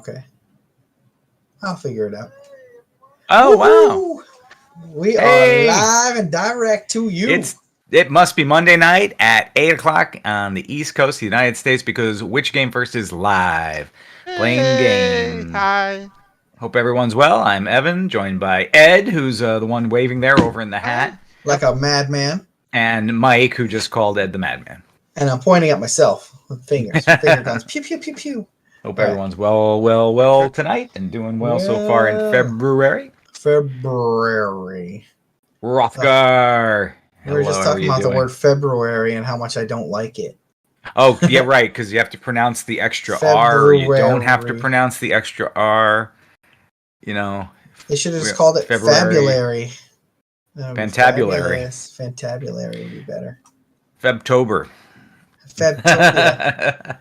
Okay. I'll figure it out. Oh, Woo-hoo! wow. We are Hey, live and direct to you. it must be Monday night at 8 o'clock on the East Coast of the United States because Which Game First is live. Playing Hey, game. hi. Hope everyone's well. I'm Evan, joined by Ed, who's the one waving there over in the Hi. hat, Like a madman. and Mike, who just called Ed the Madman. And I'm pointing at myself with fingers. Finger guns. Pew, pew, pew, pew. Hope All right. everyone's well tonight and doing well so far in Yeah. February. February. Rothgar. We were just Hello, how are talking you about the doing? word February and how much I don't like it. Oh, yeah, right, because you have to pronounce the extra R, or you don't have to February. pronounce the extra R. You know, They should have just called it February. Fabulary. That would be Fantabulary. fabulous. Fantabulary would be better. Febtober. Febtopia.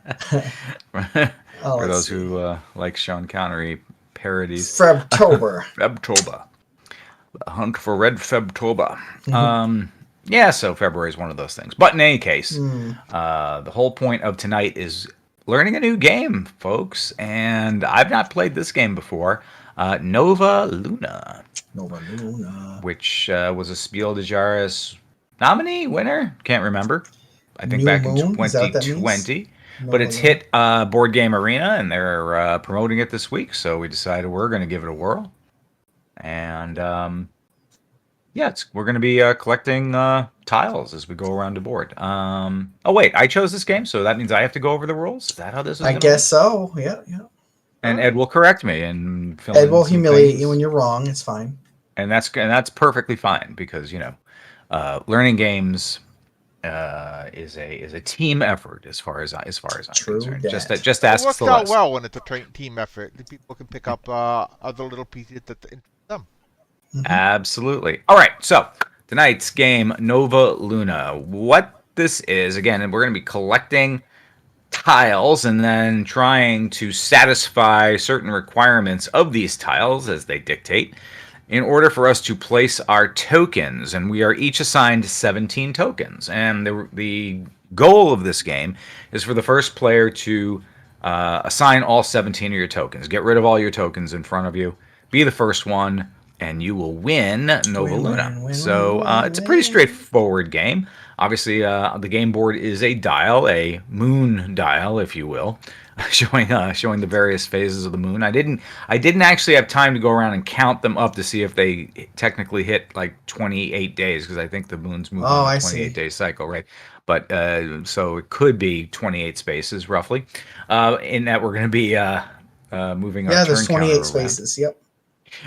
Oh, For let's those see. who like Sean Connery parodies. Febtober. Febtober. The hunt for red Febtober. Mhm. Yeah, so February is one of those things. But in any case, Mm. the whole point of tonight is learning a new game, folks. And I've not played this game before. Nova Luna, Nova Luna. which was a Spiel des Jahres nominee, winner. Can't remember. I think New back Moon? in Is that what that means? 2020. Nova But it's Luna. hit Board Game Arena, and they're promoting it this week. So we decided we're going to give it a whirl. And yeah, we're going to be collecting tiles as we go around the board. Oh, wait, I chose this game, so that means I have to go over the rules? Is that how this is I gonna guess work? so. Yeah, yeah. And Ed will correct me and fill Ed in will some humiliate things. you when you're wrong. It's fine. And that's perfectly fine because, learning games is a team effort as far as I'm True concerned. that. Just It ask works out Celeste. well when it's a team effort. The people can pick up other little pieces that interest them. Mhm. Absolutely. All right, so tonight's game, Nova Luna. What this is, again, we're going to be collecting tiles and then trying to satisfy certain requirements of these tiles as they dictate in order for us to place our tokens. And we are each assigned 17 tokens. And the goal of this game is for the first player to assign all 17 of your tokens. Get rid of all your tokens in front of you. Be the first one, and you will win Nova Luna. So it's a pretty straightforward game. Obviously, the game board is a dial, a moon dial, if you will, showing the various phases of the moon. I didn't actually have time to go around and count them up to see if they technically hit like 28 days, because I think the moon's moving on I a see. 28-day cycle, right? But so it could be 28 spaces roughly. In that we're going to be moving our Yeah, turn there's counter 28 around. spaces. Yep.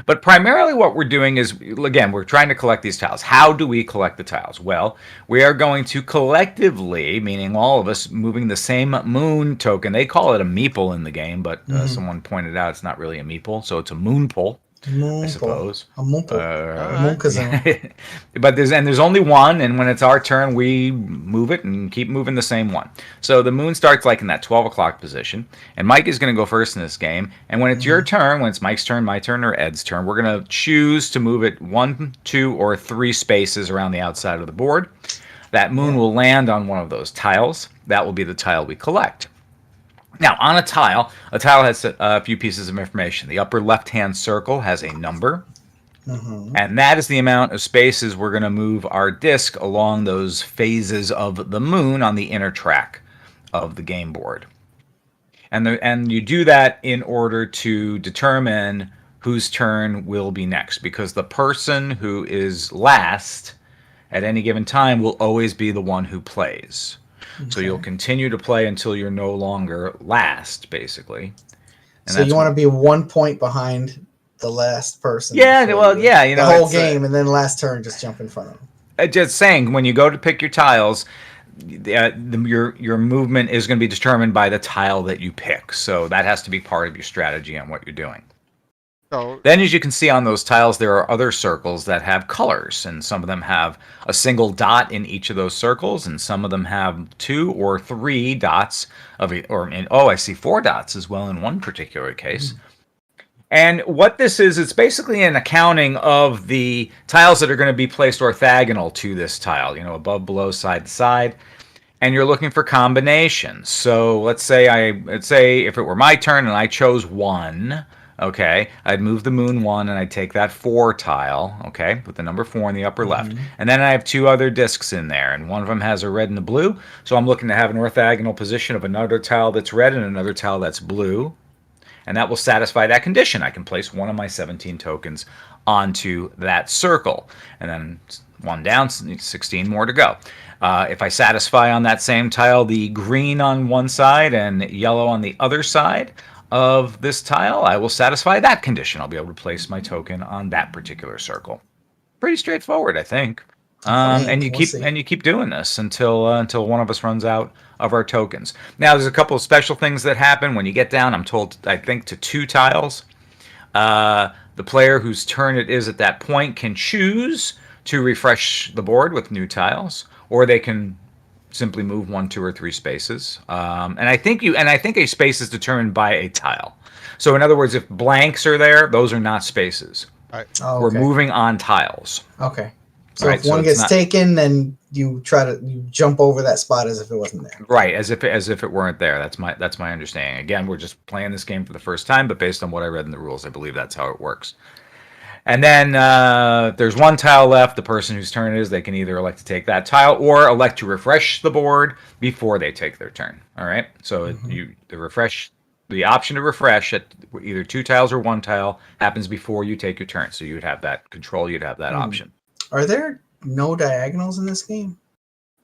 But primarily what we're doing is, again, we're trying to collect these tiles. How do we collect the tiles? Well, we are going to collectively, meaning all of us, moving the same moon token. They call it a meeple in the game, but someone pointed out it's not really a meeple, so it's a moon pull, I suppose. A moonpole. Alright. Moonkazoo. But there's only one, and when it's our turn, we move it and keep moving the same one. So the moon starts like in that 12 o'clock position, and Mike is going to go first in this game. And when it's your turn, when it's Mike's turn, my turn, or Ed's turn, we're going to choose to move it 1, 2, or 3 spaces around the outside of the board. That moon will land on one of those tiles. That will be the tile we collect. Now, on a tile has a few pieces of information. The upper left-hand circle has a number, and that is the amount of spaces we're going to move our disc along those phases of the moon on the inner track of the game board. And you do that in order to determine whose turn will be next, because the person who is last at any given time will always be the one who plays. So you'll continue to play until you're no longer last, basically. And So you want to be 1 point behind the last person. Yeah, for well, yeah, you the know, whole it's, game, and then last turn, just jump in front of them. just saying, when you go to pick your tiles, your movement is going to be determined by the tile that you pick. So that has to be part of your strategy on what you're doing. So Then, as you can see on those tiles, there are other circles that have colors, and some of them have a single dot in each of those circles, and some of them have 2 or 3 dots I see 4 dots as well in one particular case. And what this is, it's basically an accounting of the tiles that are going to be placed orthogonal to this tile, above, below, side to side. and you're looking for combinations. So let's say if it were my turn and I chose 1, okay, I'd move the moon 1 and I'd take that 4 tile, okay, with the number 4 in the upper left. And then I have 2 other discs in there, and one of them has a red and a blue. So I'm looking to have an orthogonal position of another tile that's red and another tile that's blue. And that will satisfy that condition. I can place one of my 17 tokens onto that circle. And then 1 down, 16 more to go. If I satisfy on that same tile the green on one side and yellow on the other side of this tile, I will satisfy that condition. I'll be able to place my token on that particular circle. Pretty straightforward, I think. And you keep doing this until one of us runs out of our tokens. Now, there's a couple of special things that happen when you get down. I'm told, I think, to 2 tiles. The player whose turn it is at that point can choose to refresh the board with new tiles, or they can simply move 1, 2, or 3 spaces. And I think a space is determined by a tile. So in other words, if blanks are there, those are not spaces. Right. Oh, We're moving on tiles. Okay. So Right, if one so it's gets not- taken, then you jump over that spot as if it wasn't there. Right, as if it weren't there. That's my understanding. Again, we're just playing this game for the first time, but based on what I read in the rules, I believe that's how it works. And then there's 1 tile left. The person whose turn it is, they can either elect to take that tile or elect to refresh the board before they take their turn. All right. So the option to refresh at either 2 tiles or 1 tile happens before you take your turn. So you would have that control. You'd have that option. Are there no diagonals in this game?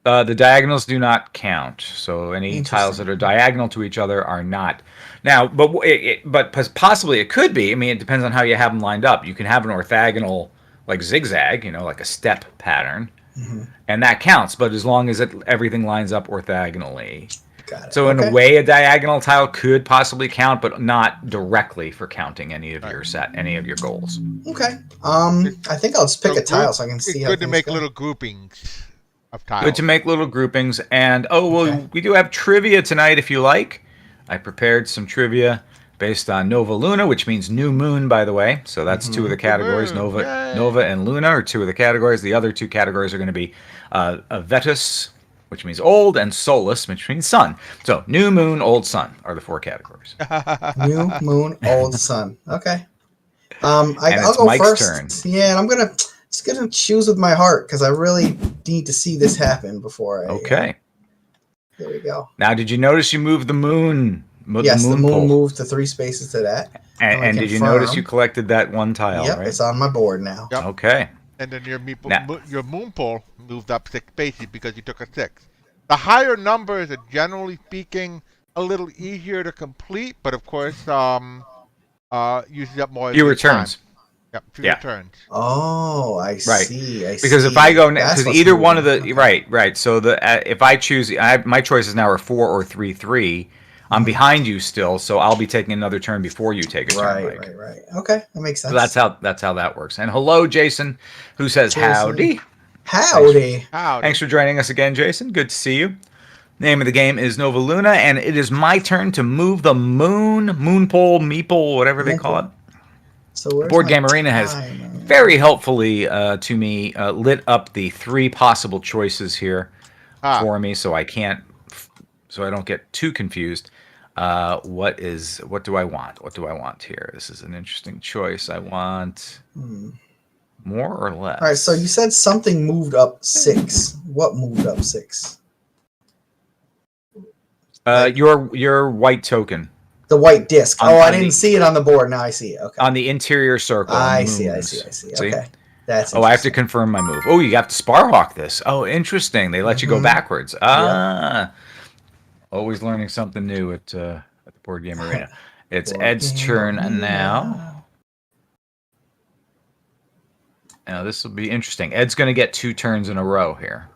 The diagonals do not count. So any tiles that are diagonal to each other are not. Now, but possibly it could be. I mean, it depends on how you have them lined up. You can have an orthogonal, like zigzag, like a step pattern, and that counts. But as long as everything lines up orthogonally. Got it. So in a way, a diagonal tile could possibly count, but not directly for counting any of your goals. Okay. I think I'll just pick a tile so I can see It's how good to things make go. little groupings of tiles. Good to make little groupings. And Okay. we do have trivia tonight if you like. I prepared some trivia based on Nova Luna, which means new moon, by the way. So that's 2 of the categories. Moon, yay. Nova and Luna are 2 of the categories. The other 2 categories are going to be Vetus, which means old, and Solus, which means sun. So new moon, old sun are the 4 categories. New moon, old sun. Okay. I'll it's go Mike's first. turn. Yeah, and I'm gonna choose with my heart because I really need to see this happen before I. Okay. There we go. Now, did you notice you moved the moon? Yes, the moon pole? moved to 3 spaces to that. And did you confirm. notice you collected that 1 tile, Yep, right? it's on my board now. Yep. Okay. And then your Now- your moon pole moved up 6 spaces because you took a 6. The higher numbers are generally speaking a little easier to complete, but of course, uses up more. Fewer of your time. turns. Yep, fewer Yeah. turns. Oh, I see. Because if I go, That's because what's either moving. one of the Okay. right. So if I choose, my choices now are 4 or 3, 3. I'm behind you still, so I'll be taking another turn before you take a turn. Mike. Right. Okay, that makes sense. So that's how that works. And hello, Jason, who says Jason. howdy. Howdy. Howdy. Thanks for joining us again, Jason. Good to see you. Name of the game is Nova Luna, and it is my turn to move the moon pole, meeple, whatever they call it. So where's Board my Game Arena has timer? very helpfully to me lit up the 3 possible choices here for me, so I don't get too confused. What do I want? What do I want here? This is an interesting choice. I want more or less. All right, so you said something moved up 6. What moved up 6? Your white token The white disc. On- I on didn't the- see it on the board. Now I see it. Okay. on the interior circle. I see. moons. Okay. That's Oh, I have to interesting. confirm my move. Oh, you have to Sparhawk this. Oh, interesting. They let you go backwards. Always learning something new at the Board Game Arena. It's Board Ed's Game turn Arena. now. Now this will be interesting. Ed's going to get 2 turns in a row here.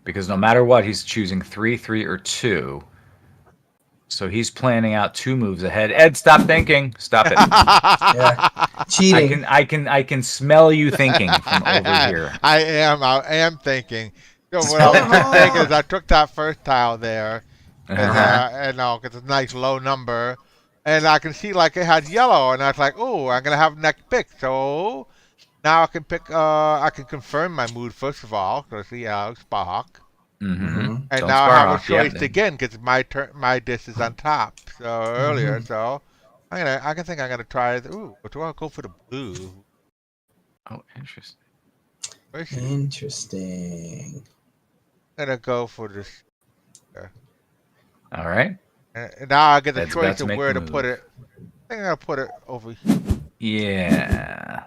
Because no matter what, he's choosing 3, 3, or 2. So he's planning out 2 moves ahead. Ed, stop thinking. Stop it. Yeah. Cheating. I can smell you thinking from over here. I am thinking. So what I was thinking is I took that first tile there, and because it's a nice low number, and I can see like it has yellow, and I was like, oh, I'm gonna have next pick. So now I can pick. I can confirm my mood first of all. So see, Sparhawk. Mm-hmm. And Don't now I spar have a off. Yeah, choice again because my turn, my disc is on top. So earlier, so I can think I'm gonna try. Ooh, do I go for the blue? Oh, interesting. Where is she? Interesting. I'm gonna go for this. All right. And now I get the Ed's about choice to of make where the to put move. it. I think I'm gonna put it over here. Yeah.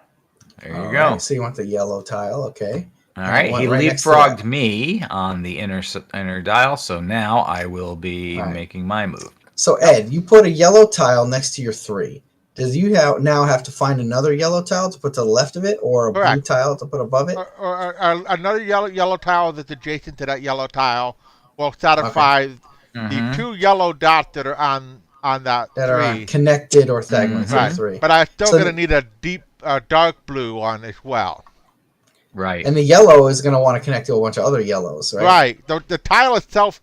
There you All go. right. So you want the yellow tile? Okay. All And right. it went He right next to that. leapfrogged me on the inner dial, so now I will be All right. making my move. So Ed, you put a yellow tile next to your 3. Does you now have to find another yellow tile to put to the left of it, or a blue Correct. tile to put above it? Or another yellow tile that's adjacent to that yellow tile will satisfy the Mm-hmm. 2 yellow dots that are on that That 3. are connected orthogonally to the Right. 3. But I'm still So gonna need a deep, dark blue one as well. Right. And the yellow is going to want to connect to a bunch of other yellows, right? Right. The tile itself,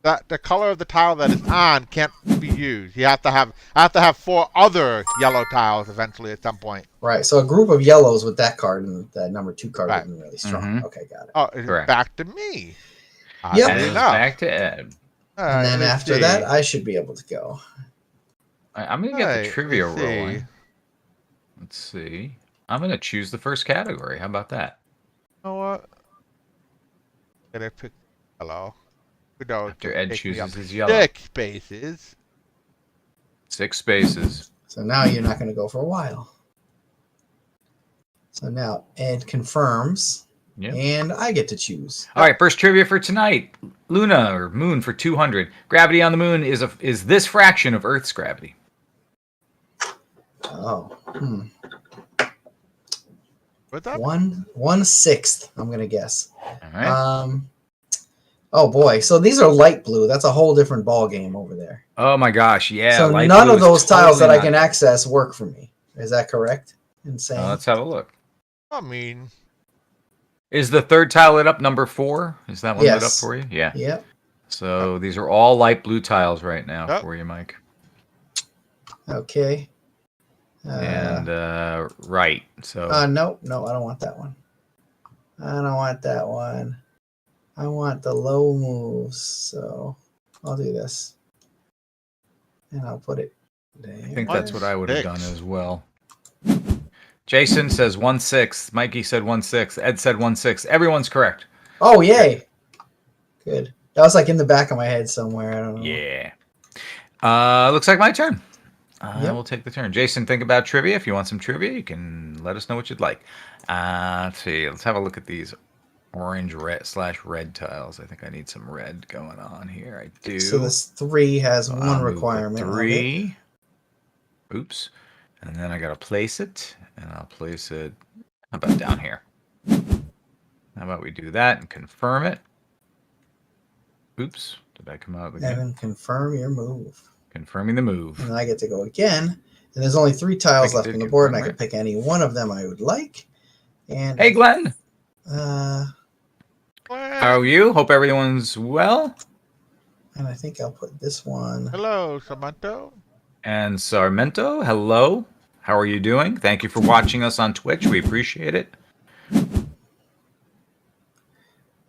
the color of the tile that it's on can't be used. I have to have 4 other yellow tiles eventually at some point. Right. So a group of yellows with that card and that number 2 card Right. would be really strong. Mhm. Okay, got it. Oh, it's Correct. back to me. Yep. Oddly And enough. back to Ed. All And right, then let's after see. that, I should be able to go. I'm going to get the Right, trivia let's see. rolling. Let's see. I'm going to choose the first category. How about that? You know what? Can I pick yellow? No, After Ed take me chooses up his yellow. 6 spaces. 6 spaces. So now you're not going to go for a while. So now Ed confirms, Yep. and I get to choose. All right, first trivia for tonight. Luna or moon for 200. Gravity on the moon is this fraction of Earth's gravity. Oh, What's up? 1/6. I'm gonna guess. All right. Oh boy. So these are light blue. That's a whole different ball game over there. Oh my gosh, yeah. so light none blue of is those tiles totally that I not can there. access work for me. Is that correct? Insane. Let's have a look. I mean, Is the third tile lit up, number 4? Is that one lit up Yes. for you? Yeah. Yep. So these are all light blue tiles right now Yep. for you, Mike. Okay. And right. So No, I don't want that one. I don't want that one. I want the low moves. So I'll do this. And I'll put it there. I think that's what I would have done 1/6. as well. Jason says 1/6. Mikey said 1/6. Ed said 1/6. Everyone's correct. Oh, yay. Good. That was like in the back of my head somewhere. I don't know. Yeah. Looks like my turn. Yep. We'll take the turn. Jason, think about trivia. If you want some trivia, you can let us know what you'd like. Let's see. Let's have a look at these orange red tiles. I think I need some red going on here. I do. So this 3 has So one I'll move the requirement. on it. 3. Oops. And then I got to place it. And I'll place it, how about down here? How about we do that and confirm it? Oops. Did I come out again? Evan, confirm your move. Confirming the move. And then I get to go again. And there's only 3 tiles I left did on the board, and I confirm, can pick any one of them I would like. And Hey, Glenn. uh, How are you? Hope everyone's well. and I think I'll put this one. Hello, Samantha. And Sarmento, hello. How are you doing? Thank you for watching us on Twitch. We appreciate it.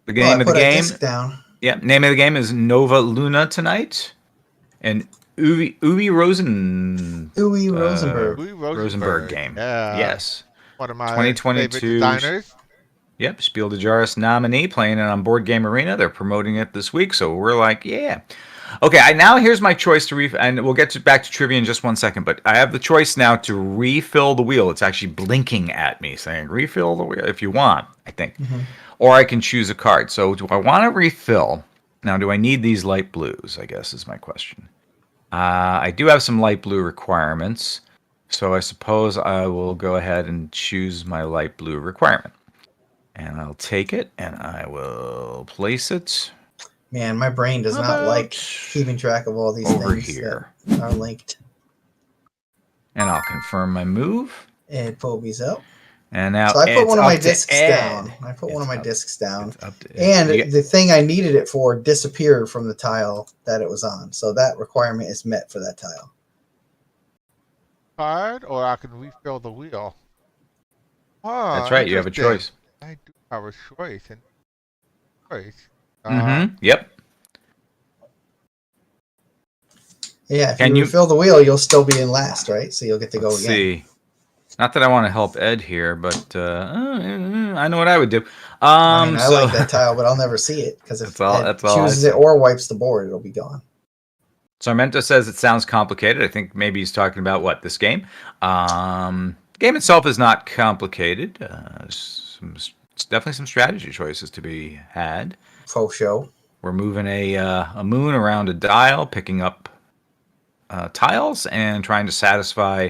The Well, I name of the put a game. disc down. Yeah, name of the game is Nova Luna tonight. And Uwe Rosen Uwe Rosenberg. Louis Rosenberg game. Yeah. Yes. One of my 2022 favorite designers. Yep, Spiel des Jahres nominee, playing it on Board Game Arena. They're promoting it this week, so we're like, yeah. Okay, now here's my choice to and we'll get back to trivia in just one second, but I have the choice now to refill the wheel. It's actually blinking at me saying refill the wheel if you want, I think. Or I can choose a card. So do I want to refill? Now, do I need these light blues, I guess is my question. I do have some light blue requirements, so I suppose I will go ahead and choose my light blue requirement. And I'll take it, and I will place it Man, my brain does not like keeping track of all these over things here. that are linked. And I'll confirm my move. Ed Poby's up. And now So I put it's one of my up to discs Ed. down. I put one of It's my up- discs down. It's up to And you get- the thing I needed it for disappeared from the tile that it was on. So that requirement is met for that tile. Card, or I can refill the wheel. Oh, That's right. You have a interesting. choice. I do have a choice. And choice. Yep. Yeah, if Can you you- refill the wheel, you'll still be in last, right? So you'll get to go Let's again. see. Not that I want to help Ed here, but I know what I would do. I mean, I so like that tile, but I'll never see it because if that's it all I chooses it see. or wipes the board, it'll be gone. Sarmento says it sounds complicated. I think maybe he's talking about what, this game. Game itself is not complicated. It's definitely some strategy choices to be had. Faux show. We're moving a moon around a dial, picking up tiles, and trying to satisfy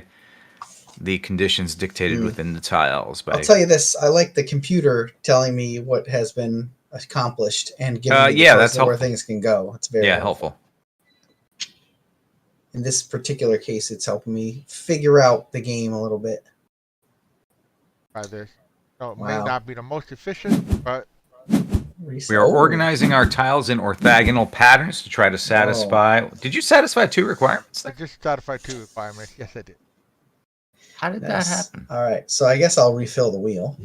the conditions dictated within the tiles. I'll tell you this: I like the computer telling me what has been accomplished and giving me the that's choice of where helpful. things can go. It's very helpful. In this particular case, it's helping me figure out the game a little bit. By this. So it Wow. may not be the most efficient, but We are organizing our tiles in orthogonal patterns to try to satisfy. Did you satisfy 2 requirements? I just satisfied 2 requirements. Yes, I did. How did that happen? All right, so I guess I'll refill the wheel.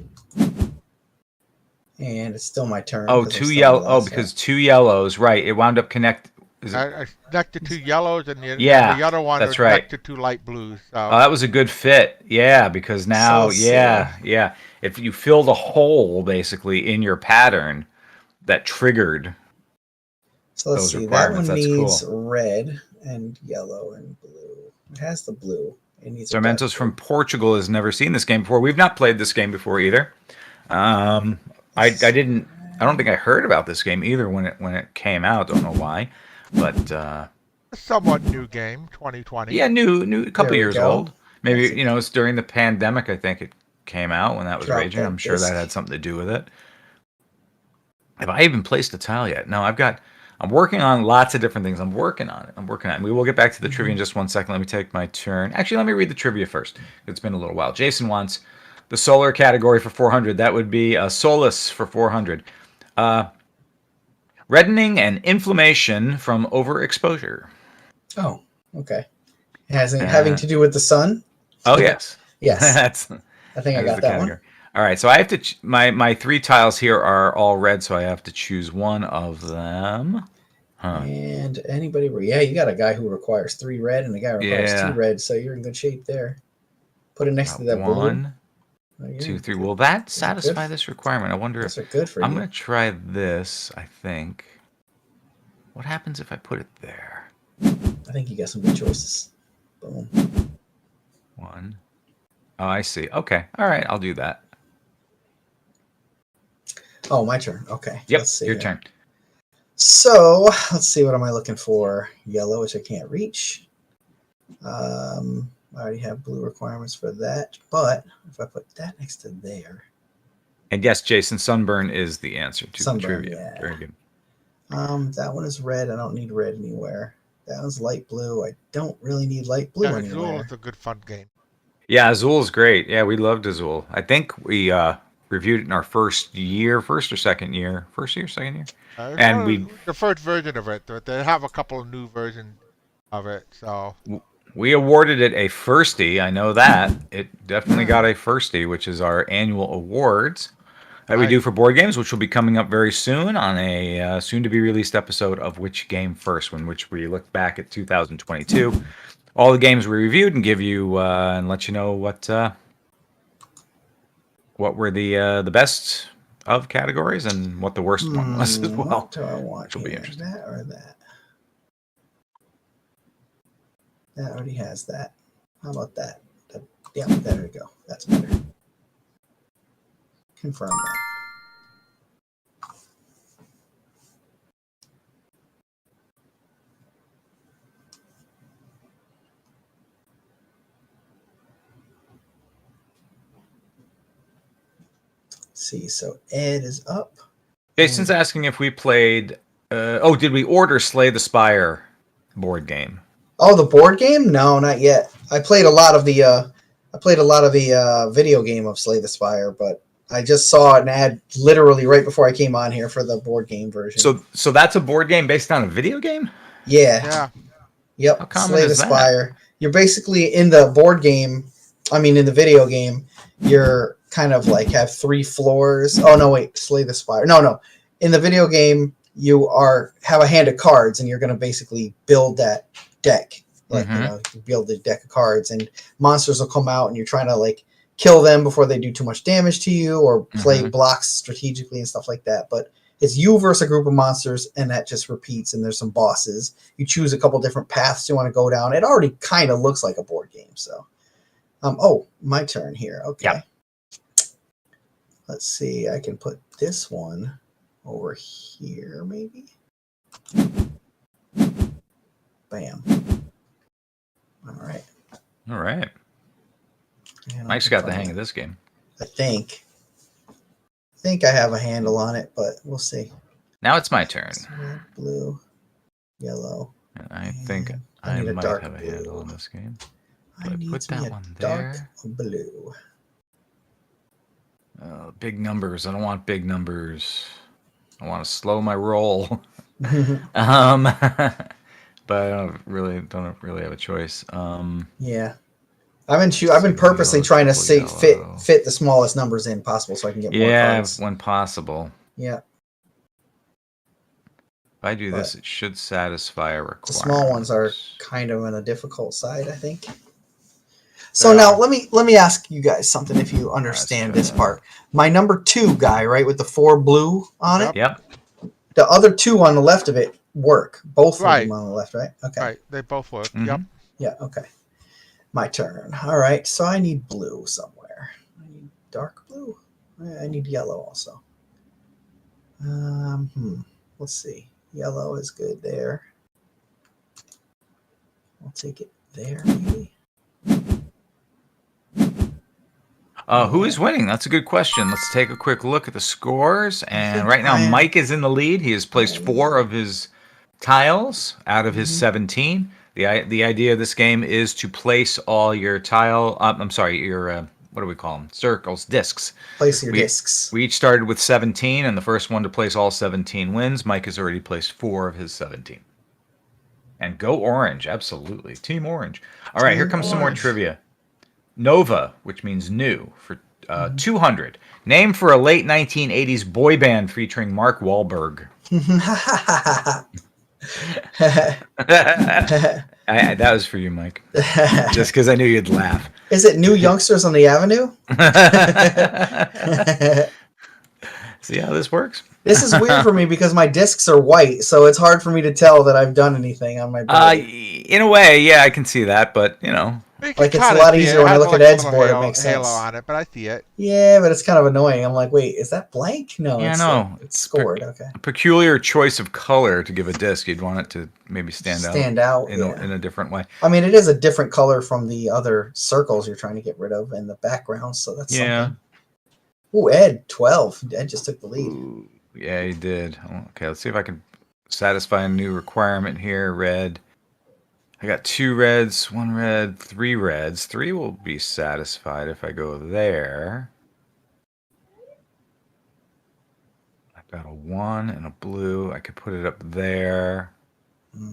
And it's still my turn. Oh, 'cause I'm 2 still yellow. last, Oh, so- because 2 yellows. Right. It wound up connect. I connected 2 yellows and the Yeah, other one that's was right. connected 2 light blues. So Oh, that was a good fit. Yeah, because now, So yeah. If you filled a hole basically in your pattern that triggered. So let's those see. That requirements, one that's needs cool. red and yellow and blue. It has the blue. It needs a Sarmentos dark from blue. Portugal has never seen this game before. We've not played this game before either. I don't think I heard about this game either when it came out. Don't know why, but a somewhat new game, 2020. yeah, new, a couple There we years go. old. Maybe Yes. it's during the pandemic. I think it came out when that was Drop raging. that I'm sure that disc. had something to do with it. Have I even placed a tile yet? No, I'm working on lots of different things. I'm working on it. We will get back to the trivia in just one second. Let me take my turn. Actually, let me read the trivia first. It's been a little while. Jason wants the solar category for 400. That would be Solus for 400. Reddening and inflammation from overexposure. Oh, okay. Having to do with the sun? Oh, yes. Yes. That's I think I is got the that category. one. All right, so I have to my 3 tiles here are all red, so I have to choose one of them. Huh. And anybody? Yeah, you got a guy who requires 3 red and a guy who requires 2 Yeah. red, so you're in good shape there. Put it next to that blue. 1, Oh, you're 2, in 3. good- Will that good. satisfy this requirement? I wonder Those if are good for I'm you. going to try this, I think. What happens if I put it there? I think you got some good choices. Boom. 1. Oh, I see. Okay. All right, I'll do that. Oh, my turn. Okay. Yep, Let's see your here. turn. So let's see. What am I looking for? Yellow, which I can't reach. I already have blue requirements for that. But if I put that next to there, And yes, Jason, sunburn is the answer to Sunburn, the trivia. yeah. Very good. that one is red. I don't need red anywhere. That one's light blue. I don't really need light blue Yeah, Azul anywhere. is a good fun game. Yeah, Azul's great. Yeah, we loved Azul. I think we reviewed it in our first or second year. First year, second year? It's And one of we- the first version of it, but they have a couple of new versions of it. So We awarded it a firstie. I know that. It definitely got a firstie, which is our annual awards that we do for board games, which will be coming up very soon on a soon-to-be-released episode of Which Game First, in which we look back at 2022, all the games we reviewed, and give you and let you know what were the best of categories and what the worst one was as well. What do I want? Which will be here? interesting. That or that? That already has that. How about that? Yeah, there we go. That's better. Confirm that. See, so Ed is up. Jason's asking if we played. Did we order Slay the Spire board game? Oh, the board game? No, not yet. I played a lot of the video game of Slay the Spire, but I just saw an ad literally right before I came on here for the board game version. So that's a board game based on a video game? yeah. yeah, Yep. How common Slay the is that? Spire. You're basically in the board game. I mean, in the video game, you're kind of like have 3 floors. Oh no, wait, Slay the Spire. No. In the video game, you have a hand of cards, and you're going to basically build that deck. Like, you build a deck of cards, and monsters will come out, and you're trying to like kill them before they do too much damage to you, or play blocks strategically and stuff like that. But it's you versus a group of monsters, and that just repeats, and there's some bosses. You choose a couple different paths you want to go down. It already kind of looks like a board game, so. Oh, my turn here. Okay. Yep. Let's see. I can put this one over here, maybe. Bam. All right. All right. And Mike's got the hang of this game. I think I have a handle on it, but we'll see. Now it's my turn. Red, blue, yellow. And I think I need a might dark have a blue. handle on this game. I need put to be that a one dark there. blue. Big numbers. I don't want big numbers. I want to slow my roll. But I don't really have a choice. Yeah. I've been purposely trying to fit the smallest numbers in possible so I can get more cards. When possible. Yeah. If I do this, it should satisfy a requirement. The small ones are kind of on a difficult side, I think. So now let me ask you guys something if you understand this part. My number 2 guy, right, with the 4 blue on it. Yep. The other 2 on the left of it work. Both of them on the left, right? Okay. Right, they both work. Yep. Yeah, okay. My turn. All right, so I need blue somewhere. I need dark blue. I need yellow also. Let's see. Yellow is good there. I'll take it there, maybe. Who is winning? That's a good question. Let's take a quick look at the scores. And right now, Mike is in the lead. He has placed 4 of his tiles out of his 17. The idea of this game is to place all your your what do we call them? Circles, discs. Place your discs. We each started with 17, and the first one to place all 17 wins. Mike has already placed 4 of his 17. And go Orange, absolutely. Team Orange. All right, here comes some more trivia. Nova, which means new, for 200. Name for a late 1980s boy band featuring Mark Wahlberg. That was for you, Mike. Just because I knew you'd laugh. Is it New Youngsters on the Avenue? See how this works? This is weird for me because my discs are white, so it's hard for me to tell that I've done anything on my board. In a way, yeah, I can see that, but you know. Like, it's a lot easier when I look at Ed's board, it makes sense. Halo on it, but I see it. Yeah, but it's kind of annoying. I'm like, wait, is that blank? No, it's scored. Okay. A peculiar choice of color to give a disc. You'd want it to maybe stand out in a different way. I mean, it is a different color from the other circles you're trying to get rid of in the background, so that's something. Ooh, Ed, 12. Ed just took the lead. Ooh, yeah, he did. Okay, let's see if I can satisfy a new requirement here. Red. I got 2 reds, 1 red, 3 reds. 3 will be satisfied if I go there. I've got a 1 and a blue. I could put it up there.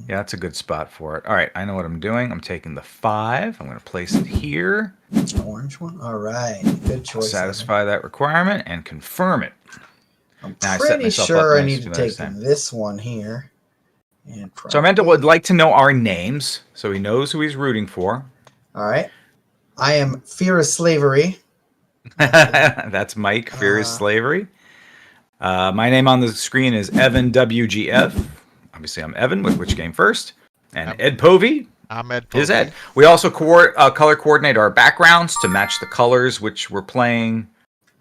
Yeah, that's a good spot for it. All right, I know what I'm doing. I'm taking the 5. I'm going to place it here. Orange one? All right. Good choice. Satisfy that requirement and confirm it. I'm pretty sure I need to take this one here. So Armando would like to know our names, so he knows who he's rooting for. All right. I am Fear of Slavery. That's Mike, Fear is Slavery. My name on the screen is Evan WGF. Obviously, I'm Evan, with which came first. And Ed Povey. I'm Ed Povey. Is Ed. We also color coordinate our backgrounds to match the colors which we're playing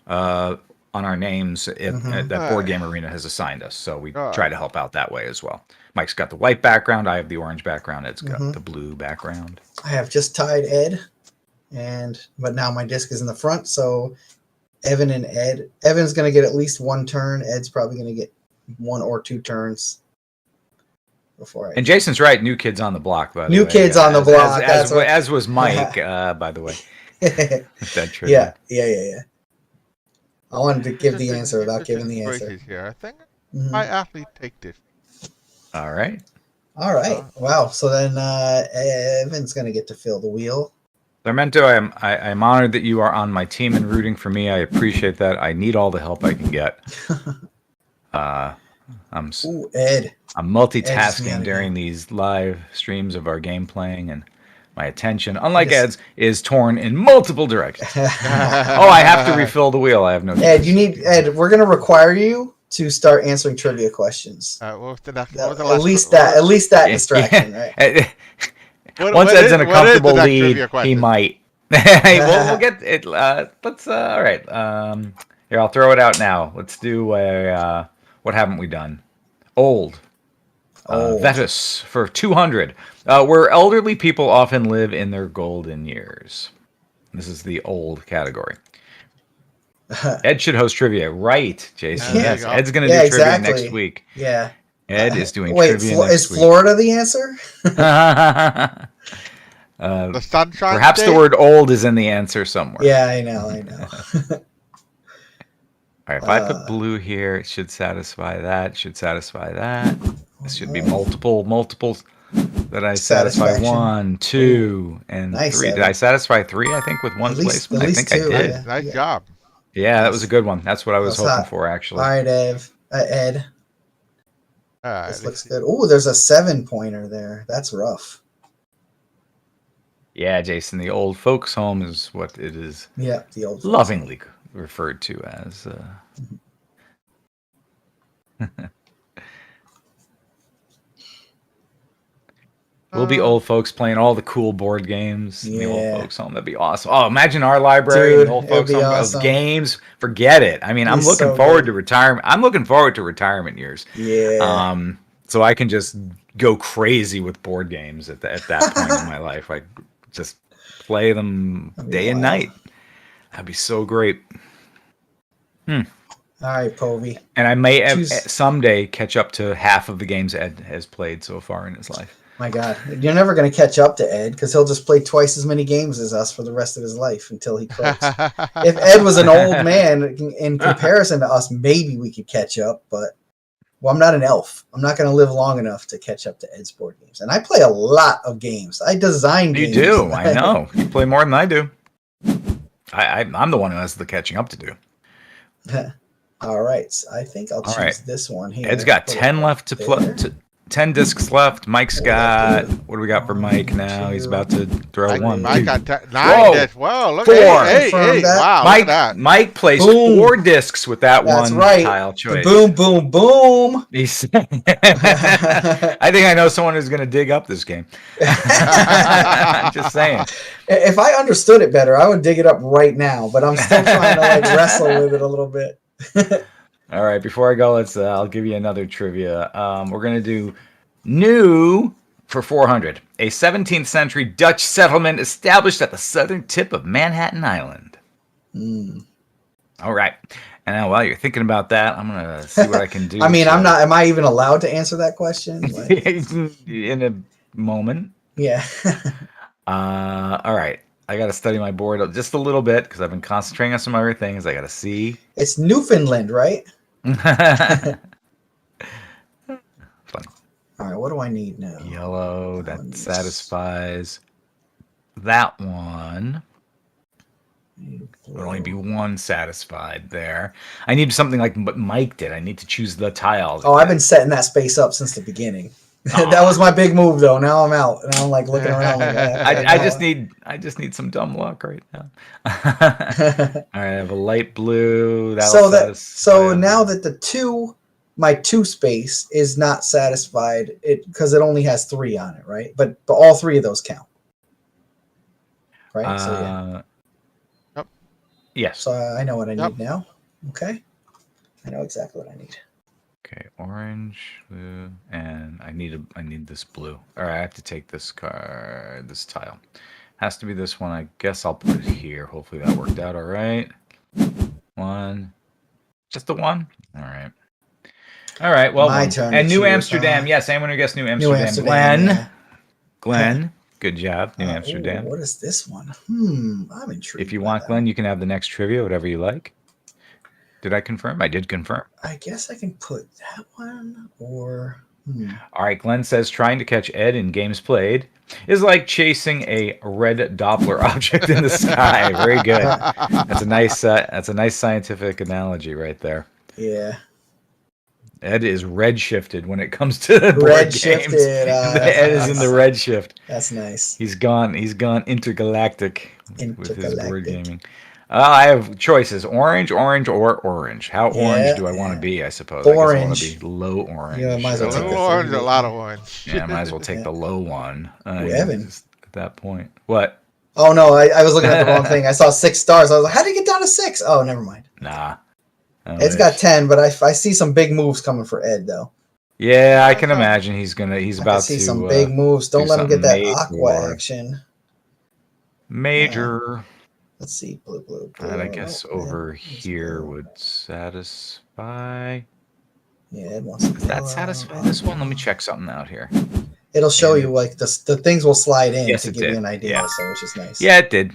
on our names that Board Game Arena has assigned us. So we try to help out that way as well. Mike's got the white background. I have the orange background. Ed's got the blue background. I have just tied Ed, but now my disc is in the front. So Evan and Ed. Evan's going to get at least 1 turn. Ed's probably going to get 1 or 2 turns. And Jason's right. New kids on the block, by the way. New kids on the block. As was Mike, by the way. That trivia. Yeah. I wanted to give the answer without giving the answer. Here. I think my athlete take this. All right. Wow. So then Evan's going to get to fill the wheel. Sarmento, I'm honored that you are on my team and rooting for me. I appreciate that. I need all the help I can get. I'm Ooh, Ed. I'm Ed's me out multitasking again. during these live streams of our game playing, and my attention, unlike Ed's, is torn in multiple directions. Oh, I have to refill the wheel. I have no Ed, choice. Ed, we're gonna require you to start answering trivia questions. What was the next, At what was the last least what that, was- at least that distraction, right? Once what Ed's is- in a what is the comfortable next lead, trivia he question? might. We'll get it. Let's. All right. Here, I'll throw it out now. Let's do a. What haven't we done? Old. Vetus for 200. Where elderly people often live in their golden years. This is the old category. Ed should host trivia, right, Jason? Yeah. Yes, Ed's going to do trivia next week. Yeah. Ed is doing Wait, trivia next is week. Florida the answer? The sunshine. Perhaps state? the word "old" is in the answer somewhere. Yeah, I know. All right, if I put blue here, it should satisfy that. Should satisfy that. This should be multiples that I satisfy. Satisfaction. 1, 2, and Nice, 3. Did Evan. I satisfy 3? I think with one At least- placement. at I least think I 2, did. yeah. Nice job. Yeah, that was a good one. That's what I was That's hoping hot. for, actually. All right, Ed. All right, This let's looks good. Oh, there's a 7-pointer there. That's rough. Yeah, Jason, the old folks' home is what it is Yeah, the old. lovingly referred to as. We'll be old folks playing all the cool board games in the old Yeah. folks' home. That'd be awesome. Oh, imagine our library Dude, and the old it'd folks' be home awesome. of games. Forget it. I mean, I'm Be looking so forward good. to retirement. I'm looking forward to retirement years. Yeah. So I can just go crazy with board games at that point in my life. Like just play them That'd be day and wild. night. That'd be so great. All right, Povey. And I may Choose- someday catch up to half of the games Ed has played so far in his life. My God, you're never going to catch up to Ed because he'll just play twice as many games as us for the rest of his life until he quits. If Ed was an old man, in comparison to us, maybe we could catch up. But well, I'm not an elf. I'm not going to live long enough to catch up to Ed's board games. And I play a lot of games. I design You games. do. I know. You play more than I do. I'm the one who has the catching up to do. All right, so I think I'll choose right. this one here. Ed's got Put it 10 left to play. there. 10 discs left. Mike's Oh, got. that's What do we got for Mike now? He's about to throw Mike, one. Mike two. got 9 Whoa. discs. Whoa, look 4. Hey, Confirm that. wow, look Mike, at that. Mike placed Boom. 4 discs with that That's one right. tile choice. Boom, boom, boom. He's- I think I know someone who's going to dig up this game. Just saying. If I understood it better, I would dig it up right now. But I'm still trying to wrestle with it a little bit. All right, before I go, let's. I'll give you another trivia. We're going to do new for 400. A 17th century Dutch settlement established at the southern tip of Manhattan Island. All right. And now, while you're thinking about that, I'm going to see what I can do. I mean, to- I'm not. Am I even allowed to answer that question? Like, in a moment. yeah. All right. I got to study my board just a little bit because I've been concentrating on some other things. I got to see. It's Newfoundland, right? Funny. All right. What do I need now? Yellow. That Ones. satisfies that one. There'll only be one satisfied there. I need something like what Mike did. I need to choose the tile. Oh, I've been setting that space up since the beginring. That was my big move, though. Now I'm out, and I'm like looking around. Like, I just need some dumb luck right now. All right, I have a light blue. So now that my 2 space is not satisfied, because it only has 3 on it, right? But all 3 of those count, right? So yeah. Yes. So I know what I need Yep. now. Okay, I know exactly what I need. Okay, orange, blue, and I need this blue. All right, I have to take this tile. Has to be this one. I guess I'll put it here. Hopefully that worked out all right. 1, just the 1. All right. All right. Well, My turn and to New choose, Amsterdam. huh? Yes, anyone who guessed New New Amsterdam. Amsterdam. yeah. Glenn. Good job, New Ooh, Amsterdam. what is this one? I'm intrigued. If you by want, that. Glenn, you can have the next trivia, whatever you like. Did I confirm? I did confirm. I guess I can put that one or. All right, Glenn says trying to catch Ed in games played is like chasing a red Doppler object in the sky. Very good. That's a nice scientific analogy right there. Yeah. Ed is red shifted when it comes to board Red games. shifted. Ed is in the red shift. That's nice. He's gone intergalactic with his board Intergalactic. gaming. I have choices: orange, orange, or orange. How orange do I want to be? I suppose. I guess I want Orange. to be low orange. Yeah, might as A well take little the orange, a 38. lot of orange. Yeah, I might as well take Yeah. the low one. Evan. Just at that point, what? Oh no, I was looking at the wrong thing. I saw 6 stars. I was like, how did he get down to 6? Oh, never mind. Nah. I Ed's wish. got 10, but I see some big moves coming for Ed though. Yeah, I can imagine he's I about can see to some big moves. Don't do let him get that something aqua major. action. Major. Let's see, blue. That I guess Oh, red. over Where's here blue? would satisfy. Yeah, Ed wants Does that yellow. satisfy this one? Let me check something out here. It'll show And- you like the things will slide in Yes, to it give you did. an idea, Yeah. so which is nice. Yeah, it did.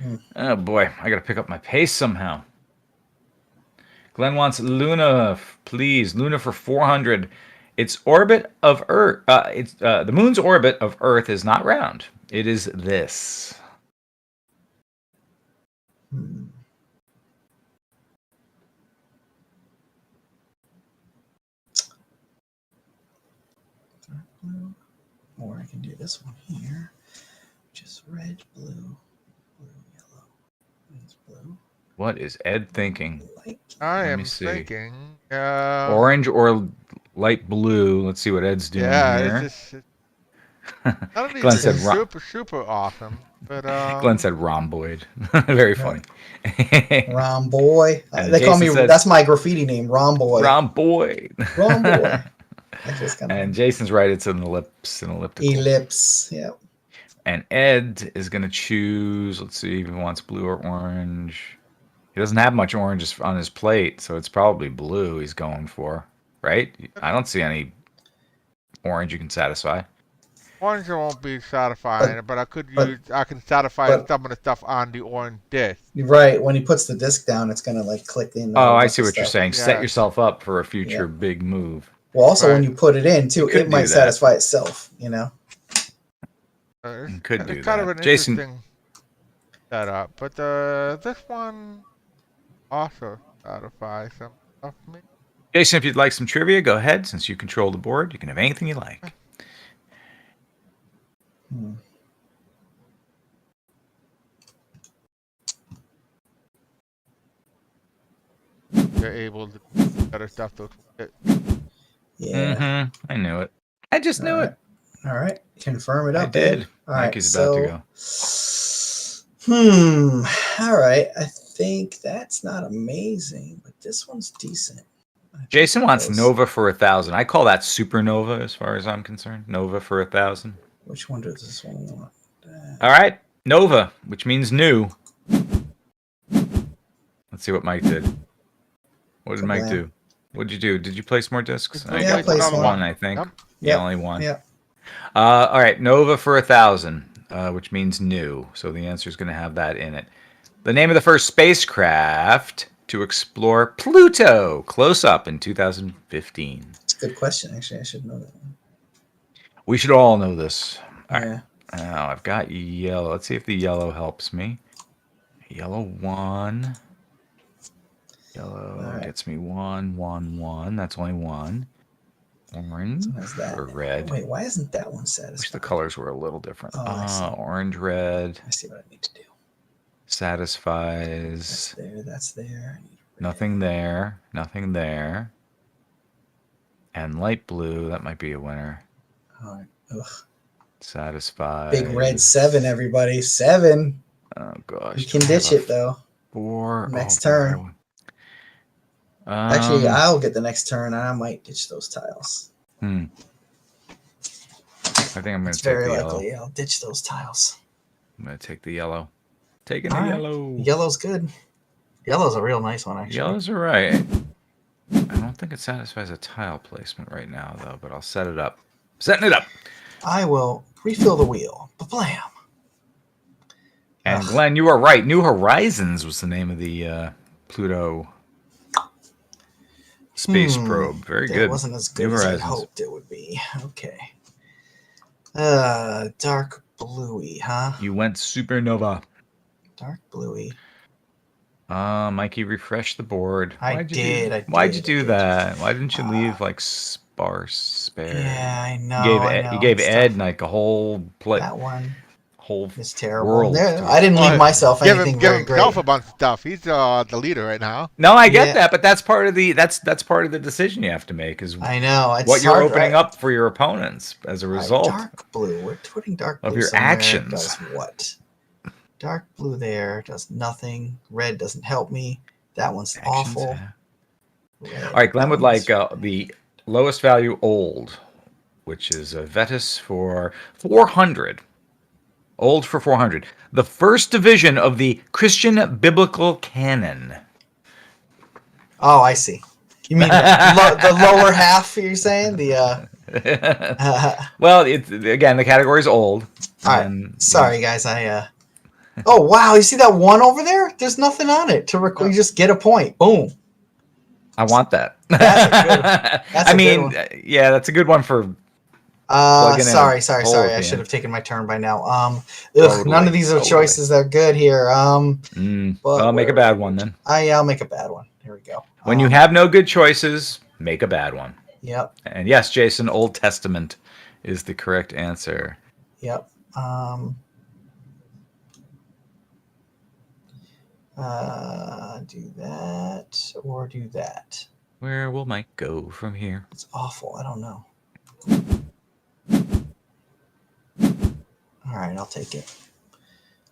Hmm. Oh boy, I gotta pick up my pace somehow. Glenn wants Luna, please. Luna for 400. Its orbit of Earth. The moon's orbit of Earth is not round. It is this. Hmm. Blue. Or I can do this one here, which is red, blue, yellow. It's blue. What is Ed thinking? Light. I Let am me see. thinking. Orange or light blue? Let's see what Ed's doing here. It's none of these Glenn are said super awesome, but Glenn said rhomboid. Very funny. Rom Boy. And They call Jason me. said- That's my graffiti name, Rom Boy. Rhomboid. Rom Boy. I just kind And of Jason's right. It's an ellipse, an elliptical. ellipse. Yeah. And Ed is going to choose. Let's see if he wants blue or orange. He doesn't have much orange on his plate, so it's probably blue he's going for, right? I don't see any orange you can satisfy. orange won't be satisfying, but I can satisfy but- some of the stuff on the orange disc. You're right. When he puts the disc down, it's gonna like click in. Oh, I bunch see of what you're stuff. saying. Set Yeah. yourself up for a future big move. Well, also when Right. you put it in too, could it might do that. satisfy itself. You know. It's, Could it's do kind of that. an Jason- interesting setup, but this one also satisfies some stuff for me. Jason, if you'd like some trivia, go ahead. Since you control the board, you can have anything you like. Hmm. You're able to do better stuff to Yeah. Mm-hmm. I knew it. I just knew it. All right. Confirm it I up. did. Ed. All right. Mikey's about to go. All right. I think that's not amazing, but this one's decent. I think Jason it wants goes- Nova for 1,000. I call that Supernova as far as I'm concerned. Nova for 1,000. Which one does this one want? All right. Nova, which means new. Let's see what Mike did. What did Mike Kablam. do? What did you do? Did you place more discs? Yeah, You I placed placed one. one, I think. Yep. Yeah, Yep. only one. Yeah. All right. Nova for 1,000, which means new. So the answer is going to have that in it. The name of the first spacecraft to explore Pluto close up in 2015. It's a good question. Actually, I should know that one. We should all know this. All right. Yeah. Now I've got yellow. Let's see if the yellow helps me. Yellow 1. Yellow All right. gets me 1, 1, 1. That's only 1. Orange How's that? or red. Wait, why isn't that one Wish the satisfied? colors were a little different. Oh, I see. Orange, red I see what I need to do. That's satisfies. there. That's there. I need red. Nothing there. Nothing there. And light blue. That might be a winner. All right. Ugh. Satisfies. Big red 7, everybody. 7. Oh gosh. You can ditch it though. 4. Next boy. turn. Actually, Um, I'll get the next turn, and I might ditch those tiles. I think I'm going It's to take very the yellow. likely I'll ditch those tiles. I'm going to take the yellow. Taking the All right. yellow. Yellow's good. Yellow's a real nice one, actually. Yellow's all right. I don't think it satisfies a tile placement right now, though, but I'll set it up. Setting it up. I will refill the wheel. Blam. And Ugh. Glenn, you are right. New Horizons was the name of the Pluto space probe. Very That good. wasn't as New good as I Horizons. hoped it would be. Okay. Dark bluey, huh? You went supernova. Dark bluey. Mikey, refresh the board. I did. Why'd you do that? Why didn't you leave like sparse spare? Yeah, I know. You gave it's Ed tough. like a whole That one whole is terrible. world. I didn't leave myself anything give very great. himself a bunch of stuff. He's the leader right now. No, I get Yeah. that, but that's part of the part of the decision you have to make is I know. It's what you're hard, opening right? up for your opponents as a All right, result. dark blue. We're putting dark blue of your somewhere. actions. Does what? Dark blue there does nothing. Red doesn't help me. That one's Actions, awful. yeah. Red, All right, Glenn that would one's- like the lowest value old, which is a Vetus for 400. Old for 400. The first division of the Christian biblical canon. Oh, I see. You mean the lower half? You're saying the. Well, again, the category is old. All right. and- Sorry, guys. Oh wow! You see that one over there? There's nothing on it to record. You just get a point. Boom. I want that. That's I a mean, good yeah, that's a good one for. Plug in a Sorry. hole at I the should end. have taken my turn by now. None Totally, of these are totally. choices that are good here. But Well, make a bad one then. I'll make a bad one. Here we go. When you have no good choices, make a bad one. Yep. And yes, Jason, Old Testament is the correct answer. Yep. Do that or do that. Where will Mike go from here? It's awful. I don't know. All right, I'll take it.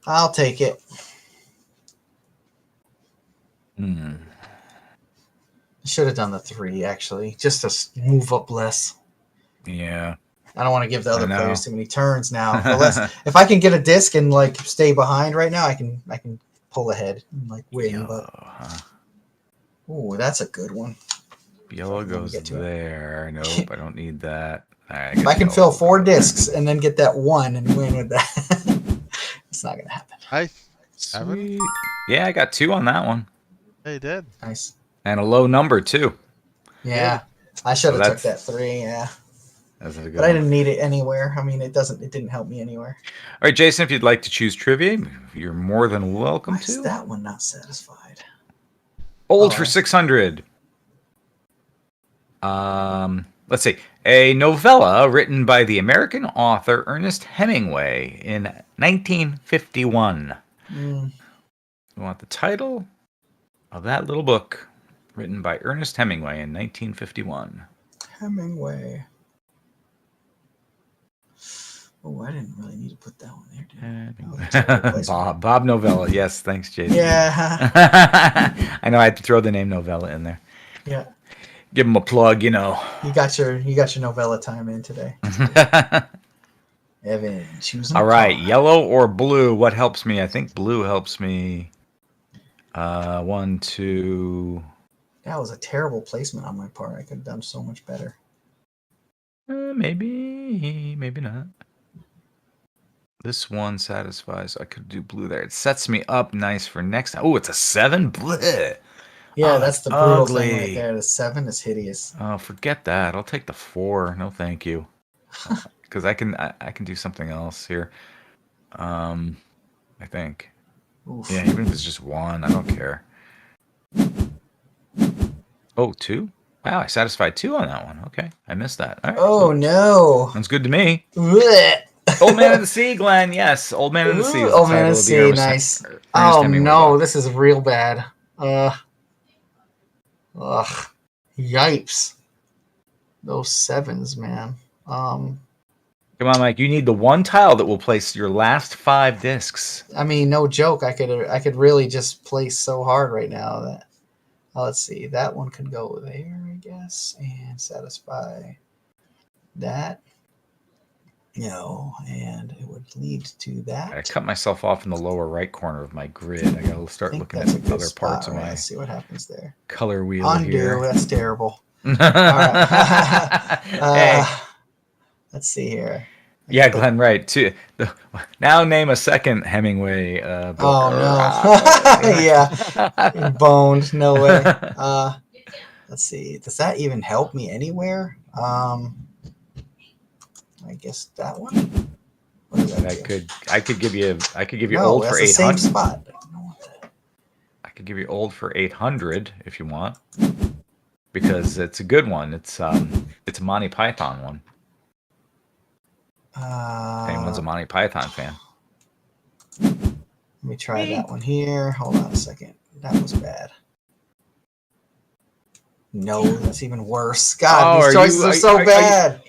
I'll take it. Hmm. Should have done the 3 actually, just to move up less. Yeah. I don't want to give the other I know. players too many turns now. But if I can get a disc and like stay behind right now, I can pull ahead and like win. Yellow, huh? Ooh, that's a good one. Yellow Let me goes get to it. there. Nope, I don't need that. All right, If I can fill 4 discs and then get that 1 and win with that, it's not gonna happen. Nice. Sweet. Yeah, I got 2 on that one, They did. Nice. and a low number too. Yeah, I should have So took that 3. Yeah, That's a good but I one. didn't need it anywhere. I mean, it didn't help me anywhere. All right, Jason, if you'd like to choose trivia, you're more than welcome Why is to. that one not satisfied? Old Oh, for I- 600. Let's see. A novella written by the American author Ernest Hemingway in 1951. Mm, You want the title of that little book written by Ernest Hemingway in 1951? Hemingway. Oh, I didn't really need to put that one there, did I? Oh, terrible placement. Bob Novella. Yes, thanks, Jason. Yeah, I know I had to throw the name Novella in there. yeah. Give him a plug, you know. You got your novella time in today. Evan, choose. All right, yellow or blue? What helps me? I think blue helps me. 1, 2. That was a terrible placement on my part. I could have done so much better. Maybe not. This one satisfies. I could do blue there. It sets me up nice for next time. Oh, it's a 7. Bleh. Yeah, Oh, that's the that's brutal thing ugly. right there. The 7 is hideous. Oh, forget that. I'll take the 4. No, thank you. Because I can do something else here. I think. Oof. Yeah, even if it's just 1, I don't care. Oh, 2? Wow, I satisfied 2 on that one. Okay, I missed that. All right. Oh no! Sounds good to me. Blech. Old Man of the Sea, Glenn. Yes, Old Man of the Sea. is the Old Man title of the the Sea, Ernest nice. Ernest Oh Hemingway no, book. this is real bad. Yipes. Those 7s, man. Come on, Mike. You need the one tile that will place your last 5 discs. I mean, no joke. I could really just place so hard right now that. Let's see. That one could go there, I guess, and satisfy that. No, and it would lead to that. I cut myself off in the lower right corner of my grid. I gotta I start think looking that's a at good other spot. parts of Right, my let's see what happens there. color wheel Undo. here. That's terrible. Hey. Let's see here. Yeah, Glenn, right. Now name a second Hemingway book. Oh no! Yeah, boned. No way. Let's see. Does that even help me anywhere? I guess that one. What does that do? I could give you No, old that's for the same 800. spot. I don't want that. I could give you old for 800 if you want, because it's a good one. It's a Monty Python one. Anyone's a Monty Python fan. Let me try that one here. Hold on a second. That was bad. No, that's even worse. God, these choices are so bad.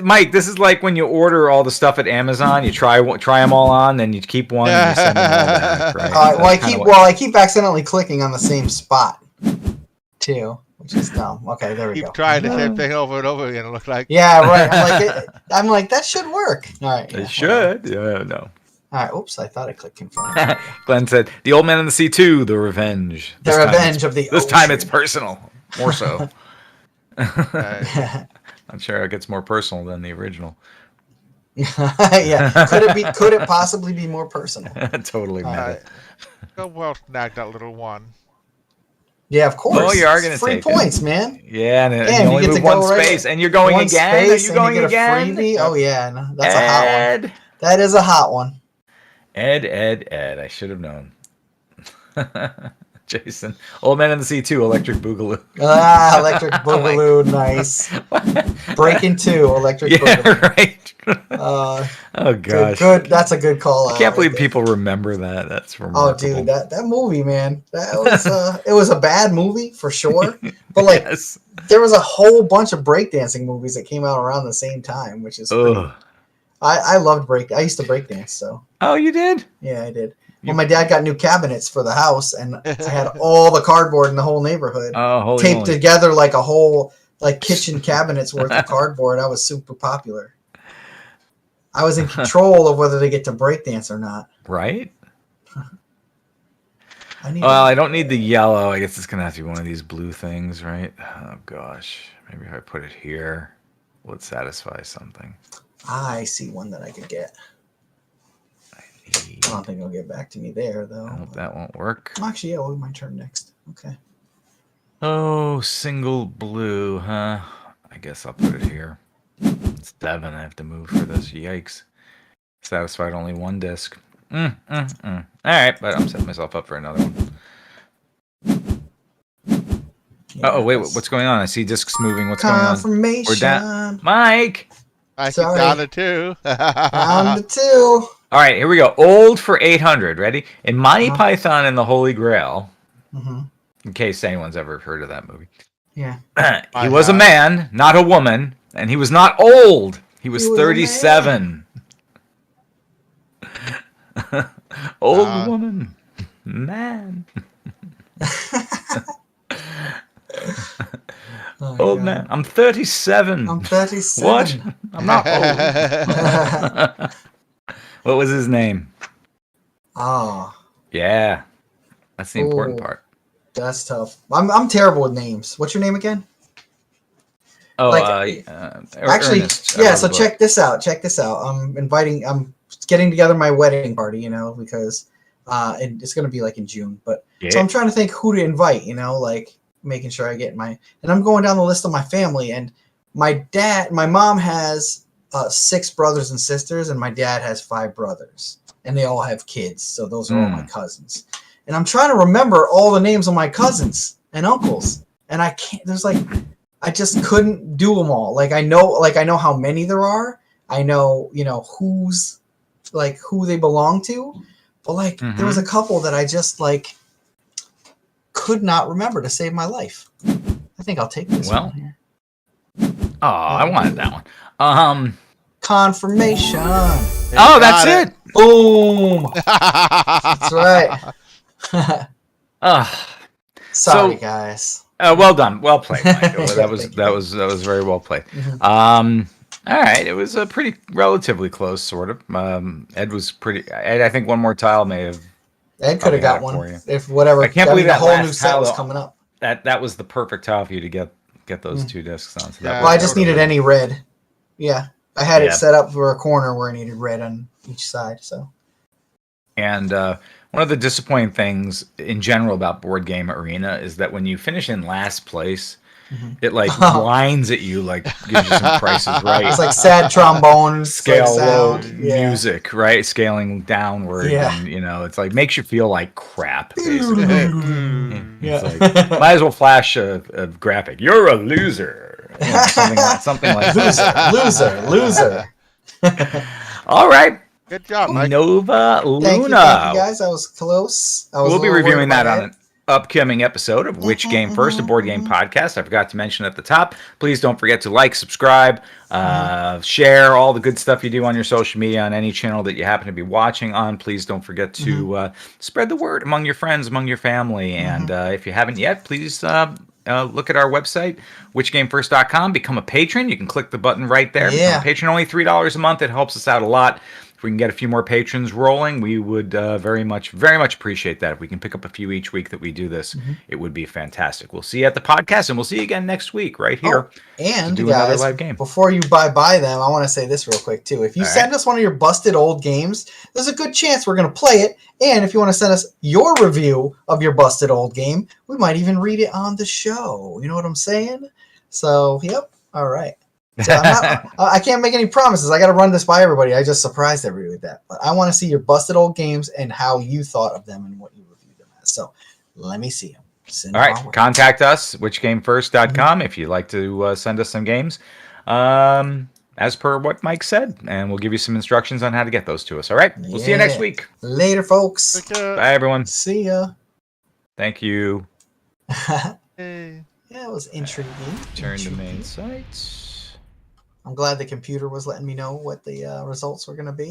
Mike, this is like when you order all the stuff at Amazon. You try them all on, then you keep one, and you send them all back. Right? I keep accidentally clicking on the same spot too, which is dumb. Okay, there we go. Keep trying the same thing over and over again. It looks like. Yeah, right. I'm like that should work. All right. It should. Yeah, no. All right. Oops, I thought I clicked confirm. Glenn said, "The Old Man in the Sea 2, The Revenge." The Revenge of the This Ocean. time it's personal. More so. I'm sure it gets more personal than the original. Yeah. Could it possibly be more personal? Totally meta. Go well snag that little one. Yeah, of course. Oh, you are going to take free points, man. Yeah, and you only move one space, and you're going again. Are you going again? Oh yeah, no, that's a hot one. That is a hot one. Ed. I should have known. Jason, Old Man in the Sea 2, Electric Boogaloo. Electric Boogaloo, nice. Breaking 2, Electric Boogaloo. Yeah, right. Oh gosh, good. That's a good call. I can't believe people remember that. That's remarkable. Oh, dude, that movie, man. That was it was a bad movie for sure. But like, there was a whole bunch of breakdancing movies that came out around the same time, which is. I loved break. I used to breakdance. So. Oh, you did? Yeah, I did. Well, my dad got new cabinets for the house, and I had all the cardboard in the whole neighborhood taped together like a whole kitchen cabinets worth of cardboard. I was super popular. I was in control of whether they get to breakdance or not. Right? I don't need the yellow. I guess it's gonna have to be one of these blue things, right? Oh gosh, maybe if I put it here, will it satisfy something? I see one that I could get. I don't think it'll get back to me there, though. I hope that won't work. Actually, yeah, my turn next. Okay. Oh, single blue, huh? I guess I'll put it here. It's 7 I have to move for this. Yikes. Satisfied only one disc. All right, but I'm setting myself up for another one. Yeah, oh, wait, what's going on? I see discs moving. What's going on? Confirmation. We're down. Mike! I see down to 2. Down to 2. All right, here we go. Old for 800. Ready? In Monty Python and the Holy Grail, in case anyone's ever heard of that movie. Yeah. He was a man, not a woman, and he was not old. He was 37. Old woman. Man. Old man. I'm 37. I'm 37. What? I'm not old. What was his name? Oh. Yeah. That's the important part. That's tough. I'm terrible with names. What's your name again? Oh, actually, Ernest, yeah. So check this out. I'm getting together my wedding party, because it's going to be like in June. But so I'm trying to think who to invite, making sure I get and I'm going down the list of my family, and my mom has 6 brothers and sisters, and my dad has 5 brothers, and they all have kids. So those are all my cousins. And I'm trying to remember all the names of my cousins and uncles, and I can't. I just couldn't do them all. I know how many there are. I know who's who they belong to, but there was a couple that I just could not remember to save my life. I think I'll take this one here. Oh, I wanted that one. Confirmation. Oh, that's it. Boom. That's right. Sorry, guys. Well done. Well played, Mike. that was very well played. All right, it was a pretty relatively close, sort of. Ed was pretty. Ed, I think one more tile may have. Ed could have got one if whatever. I can't believe that whole new last set tile was coming up. That was the perfect tile for you to get those 2 discs on. So I just needed any red. Yeah, I had it set up for a corner where I needed red on each side. So. And one of the disappointing things in general about Board Game Arena is that when you finish in last place, It like whines at you, like gives you some prices right. It's like sad trombone Scale low sound. Yeah. music, right? Scaling downward, Yeah. and it's like makes you feel like crap. Basically, Yeah. it's like, might as well flash a graphic. You're a loser. Something like that. Loser. All right, Good job, Mike. Nova Luna. Thank you, guys. I was close. We'll be reviewing that on an upcoming episode of Which Game First, a board game podcast. I forgot to mention at the top. Please don't forget to like, subscribe, share all the good stuff you do on your social media on any channel that you happen to be watching on. Please don't forget to spread the word among your friends, among your family. And if you haven't yet, please look at our website, whichgamefirst.com. Become a patron. You can click the button right there. Yeah. Become a patron, only $3 a month. It helps us out a lot. If we can get a few more patrons rolling, we would very much appreciate that. If we can pick up a few each week that we do this, it would be fantastic. We'll see you at the podcast, and we'll see you again next week right here. And to do another guys, live game. before you buy them, I want to say this real quick too. If you send us one of your busted old games, there's a good chance we're going to play it. And if you want to send us your review of your busted old game, we might even read it on the show. You know what I'm saying? So, yep. All right. So I can't make any promises. I got to run this by everybody. I just surprised everybody with that. But I want to see your busted old games and how you thought of them and what you reviewed them as. So let me see them. All right. Contact us, whichgamefirst.com, if you'd like to send us some games, as per what Mike said. And we'll give you some instructions on how to get those to us. All right. We'll see you next week. Later, folks. Bye, everyone. See ya. Thank you. Yeah, it was intriguing. Turn to main site. I'm glad the computer was letting me know what the results were going to be.